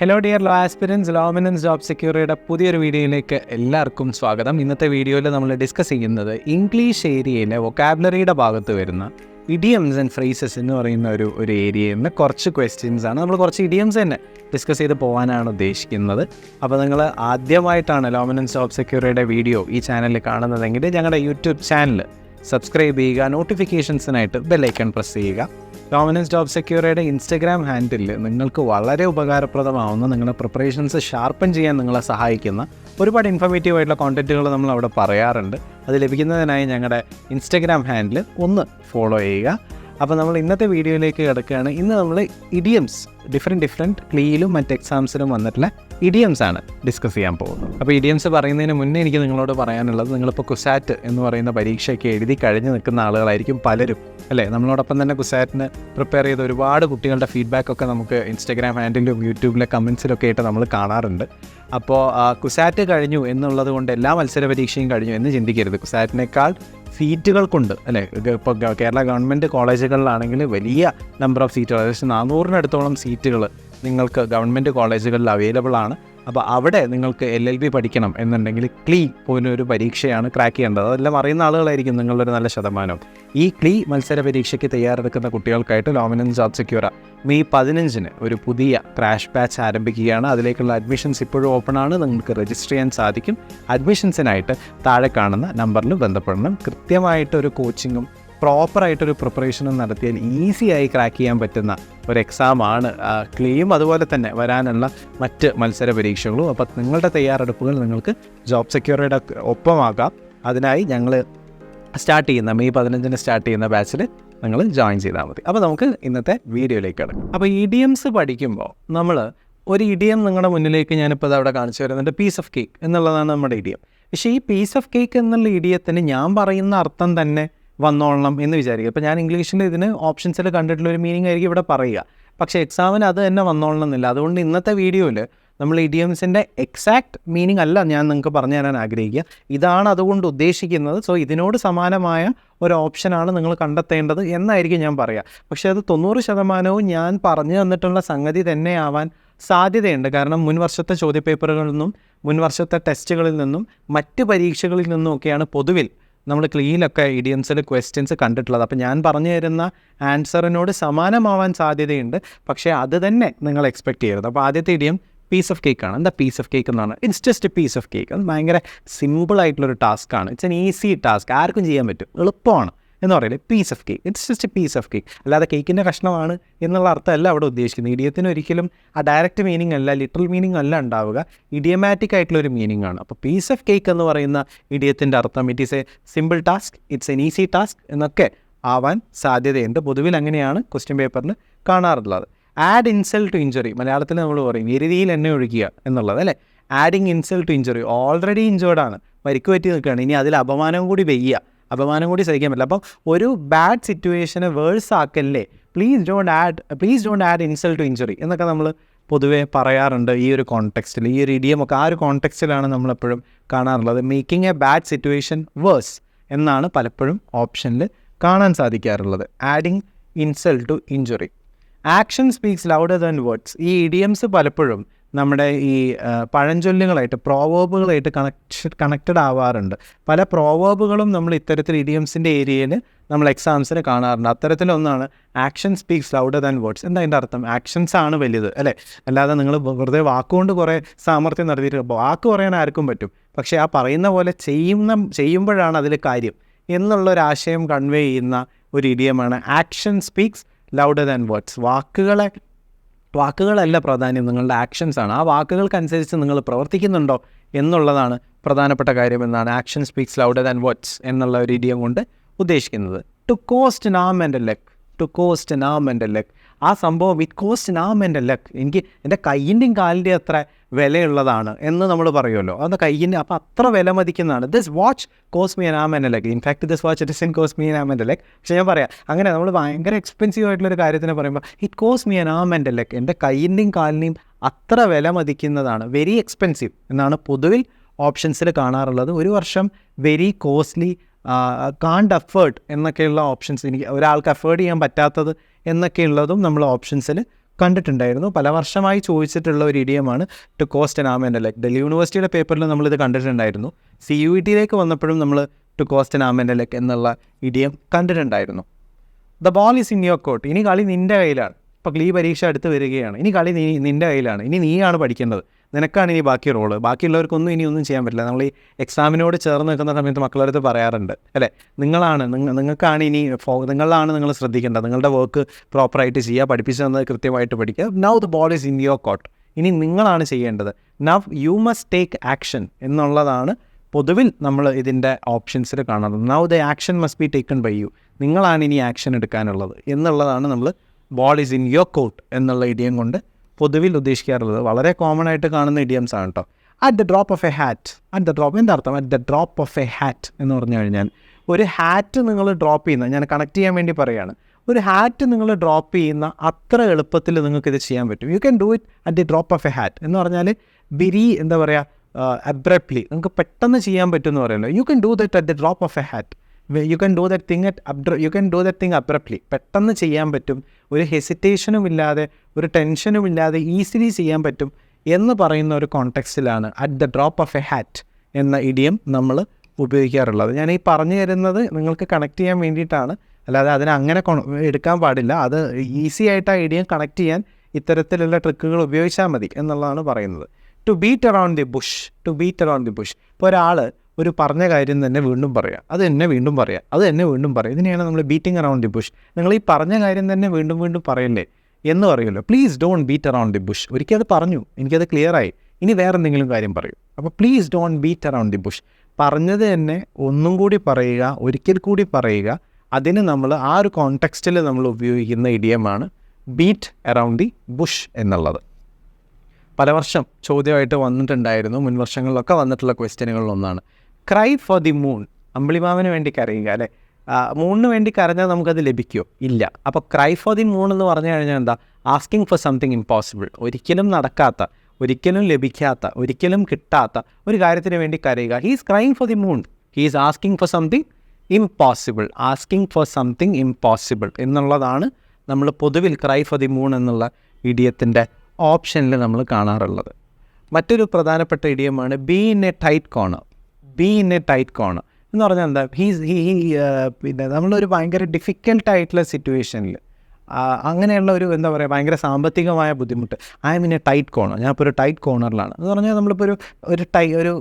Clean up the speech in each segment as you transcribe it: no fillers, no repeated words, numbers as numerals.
Hello dear law aspirants ലോമിനൻസ് job സെക്യൂറിറ്റിയുടെ പുതിയൊരു വീഡിയോയിലേക്ക് എല്ലാവർക്കും സ്വാഗതം. ഇന്നത്തെ വീഡിയോയിൽ നമ്മൾ ഡിസ്കസ് ചെയ്യുന്നത് ഇംഗ്ലീഷ് ഏരിയയിലെ വൊക്കാബുലറിയുടെ ഭാഗത്ത് വരുന്ന ഇഡിയംസ് ആൻഡ് ഫ്രേസസ് എന്ന് പറയുന്ന ഒരു ഏരിയയിൽ നിന്ന് കുറച്ച് ക്വസ്റ്റ്യൻസ് ആണ്. നമ്മൾ കുറച്ച് ഇഡിയംസ് തന്നെ ഡിസ്കസ് ചെയ്ത് പോകാനാണ് ഉദ്ദേശിക്കുന്നത്. അപ്പോൾ നിങ്ങൾ ആദ്യമായിട്ടാണ് ലോമിനൻസ് ജോബ് സെക്യൂറിറ്റിയുടെ വീഡിയോ ഈ ചാനലിൽ കാണുന്നതെങ്കിൽ ഞങ്ങളുടെ യൂട്യൂബ് ചാനൽ സബ്സ്ക്രൈബ് ചെയ്യുക, നോട്ടിഫിക്കേഷൻസിനായിട്ട് ബെല്ലൈക്കൺ പ്രസ് ചെയ്യുക. ലോമിനൻസ് ജോബ് സെക്യൂറിറ്റിയുടെ ഇൻസ്റ്റഗ്രാം ഹാൻഡിൽ നിങ്ങൾക്ക് വളരെ ഉപകാരപ്രദമാവുന്ന, നിങ്ങളുടെ പ്രിപ്പറേഷൻസ് ഷാർപ്പൻ ചെയ്യാൻ നിങ്ങളെ സഹായിക്കുന്ന ഒരുപാട് ഇൻഫോർമേറ്റീവ് ആയിട്ടുള്ള കോണ്ടൻറ്റുകൾ നമ്മൾ അവിടെ പറയാറുണ്ട്. അത് ലഭിക്കുന്നതിനായി ഞങ്ങളുടെ ഇൻസ്റ്റഗ്രാം ഹാൻഡിൽ ഒന്ന് ഫോളോ ചെയ്യുക. അപ്പോൾ നമ്മൾ ഇന്നത്തെ വീഡിയോയിലേക്ക് കിടക്കുകയാണ്. ഇന്ന് നമ്മൾ ഇഡിയംസ് ഡിഫറെൻറ്റ് ക്ലീയിലും മറ്റ് എക്സാംസിലും വന്നിട്ടുള്ള ഇഡിയംസ് ആണ് ഡിസ്കസ് ചെയ്യാൻ പോകുന്നത്. അപ്പോൾ ഇഡിയംസ് പറയുന്നതിന് മുന്നേ എനിക്ക് നിങ്ങളോട് പറയാനുള്ളത്, നിങ്ങളിപ്പോൾ കുസാറ്റ് എന്ന് പറയുന്ന പരീക്ഷയ്ക്ക് എഴുതി കഴിഞ്ഞ് നിൽക്കുന്ന ആളുകളായിരിക്കും പലരും, അല്ലേ? നമ്മളോടൊപ്പം തന്നെ കുസാറ്റിന് പ്രിപ്പയർ ചെയ്ത ഒരുപാട് കുട്ടികളുടെ ഫീഡ്ബാക്കൊക്കെ നമുക്ക് ഇൻസ്റ്റഗ്രാം ഹാൻഡിലും യൂട്യൂബിലെ കമൻസിലൊക്കെ ആയിട്ട് നമ്മൾ കാണാറുണ്ട്. അപ്പോൾ കുസാറ്റ് കഴിഞ്ഞു എന്നുള്ളത് കൊണ്ട് എല്ലാ മത്സര പരീക്ഷയും കഴിഞ്ഞു എന്ന് ചിന്തിക്കരുത്. കുസാറ്റിനേക്കാൾ സീറ്റുകൾ കൊണ്ട്, അല്ലേ? ഇപ്പോൾ കേരള ഗവൺമെൻറ് കോളേജുകളിലാണെങ്കിൽ വലിയ നമ്പർ ഓഫ് സീറ്റുകൾ, ഏകദേശം 400-നടുത്തോളം സീറ്റുകൾ നിങ്ങൾക്ക് ഗവൺമെൻറ് കോളേജുകളിൽ അവൈലബിൾ ആണ്. അപ്പോൾ അവിടെ നിങ്ങൾക്ക് LLB പഠിക്കണം എന്നുണ്ടെങ്കിൽ ക്ലീ പോലൊരു പരീക്ഷയാണ് ക്രാക്ക് ചെയ്യേണ്ടത്. അതെല്ലാം അറിയുന്ന ആളുകളായിരിക്കും നിങ്ങളൊരു നല്ല ശതമാനം. ഈ ക്ലീ മത്സര പരീക്ഷയ്ക്ക് തയ്യാറെടുക്കുന്ന കുട്ടികൾക്കായിട്ട് ലോമിനൻസ് ജോബ് സെക്യൂർ മെയ് 15 ഒരു പുതിയ ക്രാഷ് ബാച്ച് ആരംഭിക്കുകയാണ്. അതിലേക്കുള്ള അഡ്മിഷൻസ് ഇപ്പോഴും ഓപ്പൺ ആണ്. നിങ്ങൾക്ക് രജിസ്റ്റർ ചെയ്യാൻ സാധിക്കും. അഡ്മിഷൻസിനായിട്ട് താഴെ കാണുന്ന നമ്പറിൽ ബന്ധപ്പെടണം. കൃത്യമായിട്ടൊരു കോച്ചിങ്ങും പ്രോപ്പറായിട്ടൊരു പ്രിപ്പറേഷനും നടത്തിയാൽ ഈസിയായി ക്രാക്ക് ചെയ്യാൻ പറ്റുന്ന ഒരു എക്സാമാണ് ക്ലീയും അതുപോലെ തന്നെ വരാനുള്ള മറ്റ് മത്സര പരീക്ഷകളും. അപ്പോൾ നിങ്ങളുടെ തയ്യാറെടുപ്പുകൾ നിങ്ങൾക്ക് ജോബ് സെക്യൂരിറ്റിയുടെ ഒപ്പമാകാം. അതിനായി ഞങ്ങൾ സ്റ്റാർട്ട് ചെയ്യുന്ന മെയ് 15 സ്റ്റാർട്ട് ചെയ്യുന്ന ബാച്ചിൽ നിങ്ങൾ ജോയിൻ ചെയ്താൽ മതി. അപ്പോൾ നമുക്ക് ഇന്നത്തെ വീഡിയോയിലേക്ക് കിടക്കും. അപ്പോൾ ഇഡിയംസ് പഠിക്കുമ്പോൾ നമ്മൾ ഒരു ഇഡിയം നിങ്ങളുടെ മുന്നിലേക്ക് ഞാനിപ്പോൾ അവിടെ കാണിച്ചു വരുന്നുണ്ട്. പീസ് ഓഫ് കേക്ക് എന്നുള്ളതാണ് നമ്മുടെ ഇഡിയം. പക്ഷേ ഈ പീസ് ഓഫ് കേക്ക് എന്നുള്ള ഇഡിയത്തിന് ഞാൻ പറയുന്ന അർത്ഥം തന്നെ വന്നോളണം എന്ന് വിചാരിക്കുക. ഇപ്പോൾ ഞാൻ ഇംഗ്ലീഷിൽ ഇതിന് ഓപ്ഷൻസിൽ കണ്ടിട്ടുള്ള ഒരു മീനിങ് ആയിരിക്കും ഇവിടെ പറയുക. പക്ഷേ എക്സാമിന് അത് തന്നെ വന്നോളണം എന്നില്ല. അതുകൊണ്ട് ഇന്നത്തെ വീഡിയോയിൽ നമ്മൾ ഇഡിയംസിൻ്റെ എക്സാക്റ്റ് മീനിങ് അല്ല ഞാൻ നിങ്ങൾക്ക് പറഞ്ഞു തരാൻ ആഗ്രഹിക്കുക. ഇതാണ് അതുകൊണ്ട് ഉദ്ദേശിക്കുന്നത്. സോ ഇതിനോട് സമാനമായ ഒരു ഓപ്ഷനാണ് നിങ്ങൾ കണ്ടെത്തേണ്ടത് എന്നായിരിക്കും ഞാൻ പറയുക. പക്ഷേ അത് 90% ഞാൻ പറഞ്ഞു തന്നിട്ടുള്ള സംഗതി തന്നെ ആവാൻ സാധ്യതയുണ്ട്. കാരണം മുൻ വർഷത്തെ ചോദ്യപേപ്പറുകളിൽ നിന്നും മുൻ വർഷത്തെ ടെസ്റ്റുകളിൽ നിന്നും മറ്റ് പരീക്ഷകളിൽ നിന്നും ഒക്കെയാണ് പൊതുവിൽ നമ്മൾ ക്ലീയിലൊക്കെ ഇഡിയംസിൽ ക്വസ്റ്റ്യൻസ് കണ്ടിട്ടുള്ളത്. അപ്പോൾ ഞാൻ പറഞ്ഞു തരുന്ന ആൻസറിനോട് സമാനമാവാൻ സാധ്യതയുണ്ട്. പക്ഷേ അത് തന്നെ നിങ്ങൾ എക്സ്പെക്റ്റ് ചെയ്യരുത്. അപ്പോൾ ആദ്യത്തെ ഇഡിയം പീസ് ഓഫ് കേക്ക് ആണ്. എന്താ പീസ് ഓഫ് കേക്ക് എന്നാണ്? It's just a piece of cake. അത് ഭയങ്കര സിമ്പിളായിട്ടുള്ളൊരു ടാസ്ക്കാണ്. It's an easy task. ആർക്കും ചെയ്യാൻ പറ്റും, എളുപ്പമാണ് എന്ന് പറയില്ലേ? Piece of cake, it's just a piece of cake. അല്ലാതെ കേക്കിൻ്റെ കഷ്ണമാണ് എന്നുള്ള അർത്ഥമല്ല അവിടെ ഉദ്ദേശിക്കുന്നത്. ഇഡിയത്തിന് ഒരിക്കലും ആ ഡയറക്റ്റ് മീനിങ് അല്ല, ലിറ്ററൽ മീനിങ് അല്ല ഉണ്ടാവുക. ഇഡിയമാറ്റിക് ആയിട്ടുള്ളൊരു മീനിങ് ആണ്. അപ്പോൾ പീസ് ഓഫ് കേക്ക് എന്ന് പറയുന്ന ഇഡിയത്തിൻ്റെ അർത്ഥം it is A simple task, it's an easy task എന്നൊക്കെ ആവാൻ സാധ്യതയുണ്ട്. പൊതുവിൽ അങ്ങനെയാണ് ക്വസ്റ്റ്യൻ പേപ്പറിൽ കാണാറുള്ളത്. ആഡ് ഇൻസൾട്ട് ടു ഇഞ്ചുറി, മലയാളത്തിൽ നമ്മൾ പറയും എരുതിയിൽ എണ്ണ ഒഴിക്കുക എന്നുള്ളത്, അല്ലേ? Adding insult to injury, already ഇഞ്ചേർഡാണ്, പരിക്ക് പറ്റി നിൽക്കുകയാണ്, ഇനി അതിൽ അപമാനം കൂടി വെയ്യുക, അപമാനം കൂടി സഹിക്കാൻ പറ്റില്ല. അപ്പം ഒരു ബാഡ് സിറ്റുവേഷനെ വേഴ്സ് ആക്കല്ലേ, please don't add insult to injury എന്നൊക്കെ നമ്മൾ പൊതുവേ പറയാറുണ്ട്. ഈ ഒരു കോണ്ടെക്സ്റ്റിൽ, ഈ ഒരു ഇഡിയമൊക്കെ ആ ഒരു കോണ്ടെക്സ്റ്റിലാണ് നമ്മളെപ്പോഴും കാണാറുള്ളത്. Making a bad situation worse എന്നാണ് പലപ്പോഴും ഓപ്ഷനിൽ കാണാൻ സാധിക്കാറുള്ളത്. Adding insult to injury. Action speaks louder than words. ഈ ഇഡിയംസ് പലപ്പോഴും നമ്മുടെ ഈ പഴഞ്ചൊല്ലുകളായിട്ട്, പ്രോവേബുകളായിട്ട് കണക്റ്റഡ് ആവാറുണ്ട്. പല പ്രോവേബുകളും നമ്മൾ ഇത്തരത്തിൽ ഇഡിയംസിൻ്റെ ഏരിയയിൽ നമ്മൾ എക്സാംസിന് കാണാറുണ്ട്. അത്തരത്തിലൊന്നാണ് action speaks louder than words. എന്താ അതിൻ്റെ അർത്ഥം? ആക്ഷൻസ് ആണ് വലുത്, അല്ലേ? അല്ലാതെ നിങ്ങൾ വെറുതെ വാക്കുകൊണ്ട് കുറേ സാമർത്ഥ്യം നടത്തിയിട്ട് വാക്ക് പറയാൻ ആർക്കും പറ്റും, പക്ഷേ ആ പറയുന്ന പോലെ ചെയ്യുമ്പോഴാണ് അതിൽ കാര്യം എന്നുള്ളൊരാശയം കൺവേ ചെയ്യുന്ന ഒരു ഇഡിയമാണ് action speaks louder than words. വാക്കുകളല്ല പ്രാധാന്യം, നിങ്ങളുടെ ആക്ഷൻസ് ആണ്. ആ വാക്കുകൾക്കനുസരിച്ച് നിങ്ങൾ പ്രവർത്തിക്കുന്നുണ്ടോ എന്നുള്ളതാണ് പ്രധാനപ്പെട്ട കാര്യമെന്നാണ് action speaks louder than words എന്നുള്ള ഒരു ഇഡിയം കൊണ്ട് ഉദ്ദേശിക്കുന്നത്. To cost an arm and a leg, to cost an arm and a leg. ആ സംഭവം it cost an arm and a leg, എനിക്ക് എൻ്റെ കയ്യിൻ്റെയും കാലിൻ്റെയും അത്ര വിലയുള്ളതാണ് എന്ന് നമ്മൾ പറയുമല്ലോ. അത് കയ്യിൻ്റെ, അപ്പോൾ അത്ര വില മതിക്കുന്നതാണ്. This watch cost me an arm and a leg. In fact this watch doesn't cost me an arm and a leg. പക്ഷേ ഞാൻ പറയാം, അങ്ങനെ നമ്മൾ ഭയങ്കര എക്സ്പെൻസീവ് ആയിട്ടുള്ളൊരു കാര്യത്തിന് പറയുമ്പോൾ it cost me an arm and a leg, എൻ്റെ കയ്യിൻ്റെയും കാലിനെയും അത്ര വില മതിക്കുന്നതാണ്, വെരി എക്സ്പെൻസീവ് എന്നാണ് പൊതുവിൽ ഓപ്ഷൻസിൽ കാണാറുള്ളത്. ഒരു വർഷം വെരി കോസ്റ്റ്ലി, കാണ്ട് അഫേർഡ് എന്നൊക്കെയുള്ള ഓപ്ഷൻസ്, എനിക്ക് ഒരാൾക്ക് അഫേർഡ് ചെയ്യാൻ പറ്റാത്തത് എന്നൊക്കെയുള്ളതും നമ്മൾ ഓപ്ഷൻസിൽ കണ്ടിട്ടുണ്ടായിരുന്നു. പല വർഷമായി ചോദിച്ചിട്ടുള്ള ഒരു ഇഡിയമാണ് to cost an arm and a leg. Delhi യൂണിവേഴ്സിറ്റിയുടെ പേപ്പറിൽ നമ്മളിത് കണ്ടിട്ടുണ്ടായിരുന്നു. CUET വന്നപ്പോഴും നമ്മൾ to cost an arm and a leg എന്നുള്ള ഇഡിയം കണ്ടിട്ടുണ്ടായിരുന്നു. The ball is in your court. ഇനി കളി നിൻ്റെ കയ്യിലാണ്. ഇപ്പോൾ ഈ പരീക്ഷ അടുത്ത് വരികയാണ്. ഇനി കളി നിൻ്റെ കയ്യിലാണ്. ഇനി നീയാണ് പഠിക്കേണ്ടത്. നിനക്കാണ് ഇനി ബാക്കി റോള്. ബാക്കിയുള്ളവർക്കൊന്നും ഇനി ഒന്നും ചെയ്യാൻ പറ്റില്ല. നമ്മൾ ഈ എക്സാമിനോട് ചേർന്ന് നിൽക്കുന്ന സമയത്ത് മക്കളുടെ അടുത്ത് പറയാറുണ്ട് അല്ലേ, നിങ്ങൾക്കാണ് ഇനി നിങ്ങളാണ് നിങ്ങൾ ശ്രദ്ധിക്കേണ്ടത്. നിങ്ങളുടെ വർക്ക് പ്രോപ്പറായിട്ട് ചെയ്യുക, പഠിപ്പിച്ചു തന്നത് കൃത്യമായിട്ട് പഠിക്കുക. Now the ball is in your court. ഇനി നിങ്ങളാണ് ചെയ്യേണ്ടത്. Now you must take action എന്നുള്ളതാണ് പൊതുവിൽ നമ്മൾ ഇതിൻ്റെ ഓപ്ഷൻസിൽ കാണുന്നത്. Now the action must be taken by you. നിങ്ങളാണ് ഇനി ആക്ഷൻ എടുക്കാനുള്ളത് എന്നുള്ളതാണ് നമ്മൾ ball is in your court എന്നുള്ള ഇഡിയം കൊണ്ട് പൊതുവിൽ ഉദ്ദേശിക്കാറുള്ളത്. വളരെ കോമൺ ആയിട്ട് കാണുന്ന ഇഡിയംസ് ആണ് കേട്ടോ. At the drop of a hat. At the drop എന്താ അർത്ഥം? At the drop of a hat എന്ന് പറഞ്ഞു കഴിഞ്ഞാൽ ഒരു ഹാറ്റ് നിങ്ങൾ ഡ്രോപ്പ് ചെയ്യുന്ന, ഞാൻ കണക്ട് ചെയ്യാൻ വേണ്ടി പറയുകയാണ്, ഒരു ഹാറ്റ് നിങ്ങൾ ഡ്രോപ്പ് ചെയ്യുന്ന അത്ര എളുപ്പത്തിൽ നിങ്ങൾക്ക് ഇത് ചെയ്യാൻ പറ്റും. You can do it at the drop of a hat എന്ന് പറഞ്ഞാൽ എന്താ പറയുക, അബ്രപ്റ്റ്ലി നിങ്ങൾക്ക് പെട്ടെന്ന് ചെയ്യാൻ പറ്റും എന്ന് പറയുമല്ലോ. You can do that at the drop of a hat. You can do that thing abruptly. പെട്ടെന്ന് ചെയ്യാൻ പറ്റും, ഒരു ഹെസിറ്റേഷനും ഇല്ലാതെ, ഒരു ടെൻഷനും ഇല്ലാതെ ഈസിലി ചെയ്യാൻ പറ്റും എന്ന് പറയുന്ന ഒരു കോണ്ടെക്സ്റ്റിലാണ് at the drop of a hat എന്ന ഇഡിയം നമ്മൾ ഉപയോഗിക്കാറുള്ളത്. ഞാൻ ഈ പറഞ്ഞു തരുന്നത് നിങ്ങൾക്ക് കണക്ട് ചെയ്യാൻ വേണ്ടിയിട്ടാണ്, അല്ലാതെ അതിനെ അങ്ങനെ എടുക്കാൻ പാടില്ല. അത് ഈസി ആയിട്ട് ആ ഇഡിയം കണക്ട് ചെയ്യാൻ ഇത്തരത്തിലുള്ള ട്രിക്കുകൾ ഉപയോഗിച്ചാൽ മതി എന്നുള്ളതാണ് പറയുന്നത്. To beat around the bush. To beat around the bush. ഇപ്പോൾ ഒരാൾ ഒരു പറഞ്ഞ കാര്യം തന്നെ വീണ്ടും പറയുക, അത് എന്നെ വീണ്ടും പറയുക, അത് എന്നെ വീണ്ടും പറയുക. ഇതിനെയാണ് നമ്മൾ ബീറ്റിംഗ് അറൗണ്ട് ദി ബുഷ്. നിങ്ങൾ ഈ പറഞ്ഞ കാര്യം തന്നെ വീണ്ടും വീണ്ടും പറയല്ലേ എന്ന് പറയുമല്ലോ. Please don't beat around the Bush. ഒരിക്കൽ അത് പറഞ്ഞു, എനിക്കത് ക്ലിയറായി, ഇനി വേറെ എന്തെങ്കിലും കാര്യം പറയൂ. അപ്പോൾ please don't beat around the Bush. പറഞ്ഞത് തന്നെ ഒന്നും കൂടി പറയുക, ഒരിക്കൽ കൂടി പറയുക. അതിന് നമ്മൾ ആ ഒരു കോണ്ടെക്സ്റ്റിൽ നമ്മൾ ഉപയോഗിക്കുന്ന ഇഡിയമാണ് ബീറ്റ് അറൗണ്ട് ദി ബുഷ് എന്നുള്ളത്. പല വർഷം ചോദ്യമായിട്ട് വന്നിട്ടുണ്ടായിരുന്നു, മുൻ വർഷങ്ങളിലൊക്കെ വന്നിട്ടുള്ള ക്വസ്റ്റ്യനുകളിലൊന്നാണ് ക്രൈ ഫോർ ദി മൂൺ. അമ്പിളിമാമന് വേണ്ടി കരയുക അല്ലേ. മൂണിന് വേണ്ടി കരഞ്ഞാൽ നമുക്കത് ലഭിക്കുമോ? ഇല്ല. അപ്പോൾ ക്രൈ ഫോർ ദി മൂൺ എന്ന് പറഞ്ഞു കഴിഞ്ഞാൽ എന്താ? Asking for something impossible. ഒരിക്കലും നടക്കാത്ത, ഒരിക്കലും ലഭിക്കാത്ത, ഒരിക്കലും കിട്ടാത്ത ഒരു കാര്യത്തിന് വേണ്ടി കരയുക. He is crying for the moon. He is asking for something impossible. Asking for something impossible എന്നുള്ളതാണ് നമ്മൾ പൊതുവിൽ ക്രൈ ഫോർ ദി മൂൺ എന്നുള്ള ഇഡിയത്തിൻ്റെ ഓപ്ഷനിൽ നമ്മൾ കാണാറുള്ളത്. മറ്റൊരു പ്രധാനപ്പെട്ട ഇഡിയമാണ് be in a tight corner. Be in a tight corner എന്ന് പറഞ്ഞാൽ എന്താ? പിന്നെ നമ്മളൊരു ഭയങ്കര ഡിഫിക്കൽട്ടായിട്ടുള്ള സിറ്റുവേഷനിൽ, അങ്ങനെയുള്ള ഒരു എന്താ പറയുക, ഭയങ്കര സാമ്പത്തികമായ ബുദ്ധിമുട്ട്, I M in a tight corner, ഞാനിപ്പോൾ ഒരു ടൈറ്റ് കോർണറിലാണ് എന്ന് പറഞ്ഞാൽ നമ്മളിപ്പോൾ ഒരു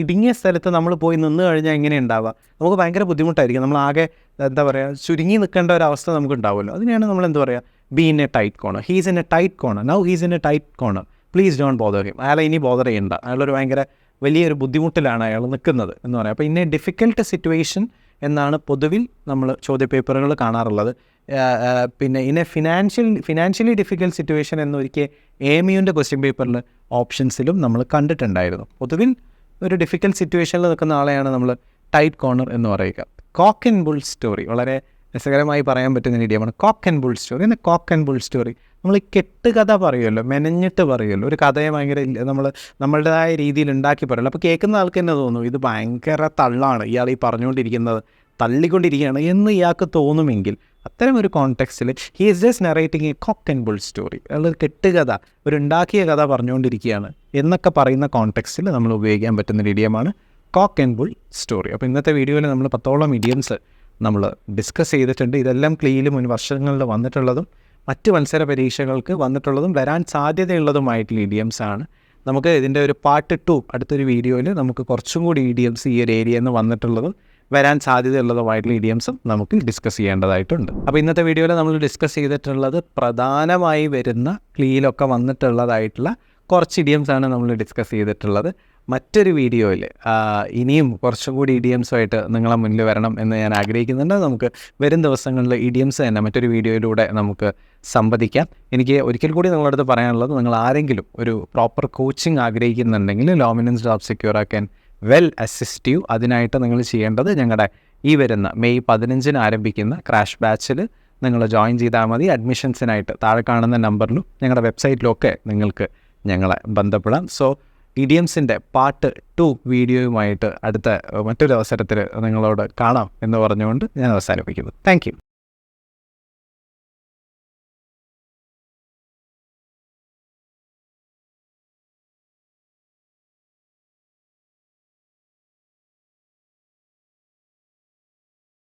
ഇടുങ്ങിയ സ്ഥലത്ത് നമ്മൾ പോയി നിന്ന് കഴിഞ്ഞാൽ എങ്ങനെ ഉണ്ടാവുക? നമുക്ക് ഭയങ്കര ബുദ്ധിമുട്ടായിരിക്കും. നമ്മളാകെ എന്താ പറയുക, ചുരുങ്ങി നിൽക്കേണ്ട ഒരു അവസ്ഥ നമുക്ക് ഉണ്ടാവുമല്ലോ. അതിനെയാണ് നമ്മൾ എന്താ പറയുക, B in a tight corner. He's in a tight corner. Now he's in a tight corner. Please don't bother him. അയാളെ ഇനി ബോദർ ചെയ്യണ്ട, അയാളൊരു ഭയങ്കര വലിയൊരു ബുദ്ധിമുട്ടിലാണ് അയാൾ നിൽക്കുന്നത് എന്ന് പറയാം. അപ്പോൾ ഇൻ എ ഡിഫിക്കൽട്ട് സിറ്റുവേഷൻ എന്നാണ് പൊതുവിൽ നമ്മൾ ചോദ്യപേപ്പറുകൾ കാണാറുള്ളത്. പിന്നെ in a financially difficult situation എന്നൊരിക്കൽ AMUവിൻ്റെ ക്വസ്റ്റ്യൻ പേപ്പറിൽ ഓപ്ഷൻസിലും നമ്മൾ കണ്ടിട്ടുണ്ടായിരുന്നു. പൊതുവിൽ ഒരു ഡിഫിക്കൽട്ട് സിറ്റുവേഷനിൽ നിൽക്കുന്ന ആളെയാണ് നമ്മൾ ടൈറ്റ് കോർണർ എന്ന് പറയുക. കോക്ക് ആൻഡ് ബുൾ സ്റ്റോറി വളരെ രസകരമായി പറയാൻ പറ്റുന്ന ഇഡിയമാണ് കോക്ക് ആൻഡ് ബുൾ സ്റ്റോറി. പിന്നെ കോക്ക് ആൻഡ് ബുൾ സ്റ്റോറി നമ്മൾ ഈ കെട്ടുകഥ പറയുമല്ലോ, മെനഞ്ഞിട്ട് പറയുമല്ലോ, ഒരു കഥയെ ഭയങ്കര നമ്മളുടേതായ രീതിയിൽ ഉണ്ടാക്കി പറയുമല്ലോ. അപ്പോൾ കേൾക്കുന്ന ആൾക്ക് തന്നെ തോന്നും ഇത് ഭയങ്കര തള്ളാണ്, ഇയാൾ ഈ പറഞ്ഞുകൊണ്ടിരിക്കുന്നത് തള്ളിക്കൊണ്ടിരിക്കുകയാണ് എന്ന് ഇയാൾക്ക് തോന്നുമെങ്കിൽ അത്തരം ഒരു കോണ്ടെക്സ്റ്റിൽ he is just narrating a cock and bull story. അയാളൊരു കെട്ടുകഥ, ഒരു ഉണ്ടാക്കിയ കഥ പറഞ്ഞുകൊണ്ടിരിക്കുകയാണ് എന്നൊക്കെ പറയുന്ന കോണ്ടെക്സ്റ്റിൽ നമ്മൾ ഉപയോഗിക്കാൻ പറ്റുന്ന ഇഡിയമാണ് കോക്ക് ആൻഡ് ബുൾ സ്റ്റോറി. അപ്പോൾ ഇന്നത്തെ വീഡിയോയിൽ നമ്മൾ 10ഓളം ഇഡിയംസ് നമ്മൾ ഡിസ്കസ് ചെയ്തിട്ടുണ്ട്. ഇതെല്ലാം ക്ലീയിലും മുൻ വർഷങ്ങളിൽ വന്നിട്ടുള്ളതും മറ്റ് മത്സര പരീക്ഷകൾക്ക് വന്നിട്ടുള്ളതും വരാൻ സാധ്യതയുള്ളതുമായിട്ടുള്ള ഇഡിയംസ് ആണ്. നമുക്ക് ഇതിൻ്റെ ഒരു പാർട്ട് 2 അടുത്തൊരു വീഡിയോയിൽ നമുക്ക് കുറച്ചും കൂടി ഇഡിയംസ് ഈ ഒരു ഏരിയയിൽ നിന്ന് വന്നിട്ടുള്ളതും വരാൻ സാധ്യതയുള്ളതുമായിട്ടുള്ള ഇഡിയംസും നമുക്ക് ഡിസ്കസ് ചെയ്യേണ്ടതായിട്ടുണ്ട്. അപ്പോൾ ഇന്നത്തെ വീഡിയോയിൽ നമ്മൾ ഡിസ്കസ് ചെയ്തിട്ടുള്ളത് പ്രധാനമായി വരുന്ന ക്ലീയിലൊക്കെ വന്നിട്ടുള്ളതായിട്ടുള്ള കുറച്ച് ഇഡിയംസാണ് നമ്മൾ ഡിസ്കസ് ചെയ്തിട്ടുള്ളത്. മറ്റൊരു വീഡിയോയിൽ ഇനിയും കുറച്ചും കൂടി ഇഡിയംസുമായിട്ട് നിങ്ങളെ മുന്നിൽ വരണം എന്ന് ഞാൻ ആഗ്രഹിക്കുന്നുണ്ട്. നമുക്ക് വരും ദിവസങ്ങളിൽ ഇഡിയംസ് തന്നെ മറ്റൊരു വീഡിയോയിലൂടെ നമുക്ക് സംവദിക്കാം. എനിക്ക് ഒരിക്കൽ കൂടി നിങ്ങളുടെ അടുത്ത് പറയാനുള്ളത്, നിങ്ങൾ ആരെങ്കിലും ഒരു പ്രോപ്പർ കോച്ചിങ് ആഗ്രഹിക്കുന്നുണ്ടെങ്കിൽ ലോമിനൻസ് ജോബ് സെക്യൂർ ആക്കാൻ വെൽ അസിസ്റ്റ് യു. അതിനായിട്ട് നിങ്ങൾ ചെയ്യേണ്ടത് ഞങ്ങളുടെ ഈ വരുന്ന മെയ് 15 ആരംഭിക്കുന്ന ക്രാഷ് ബാച്ചിൽ നിങ്ങൾ ജോയിൻ ചെയ്താൽ മതി. അഡ്മിഷൻസിനായിട്ട് താഴെ കാണുന്ന നമ്പറിലും ഞങ്ങളുടെ വെബ്സൈറ്റിലും ഒക്കെ നിങ്ങൾക്ക് ഞങ്ങളെ ബന്ധപ്പെടാം. സോ ഇഡിയംസിൻ്റെ പാർട്ട് 2 വീഡിയോയുമായിട്ട് അടുത്ത മറ്റൊരു അവസരത്തിൽ നിങ്ങളോട് കാണാം എന്ന് പറഞ്ഞുകൊണ്ട് ഞാൻ അവസാനിപ്പിക്കുന്നു. Thank you.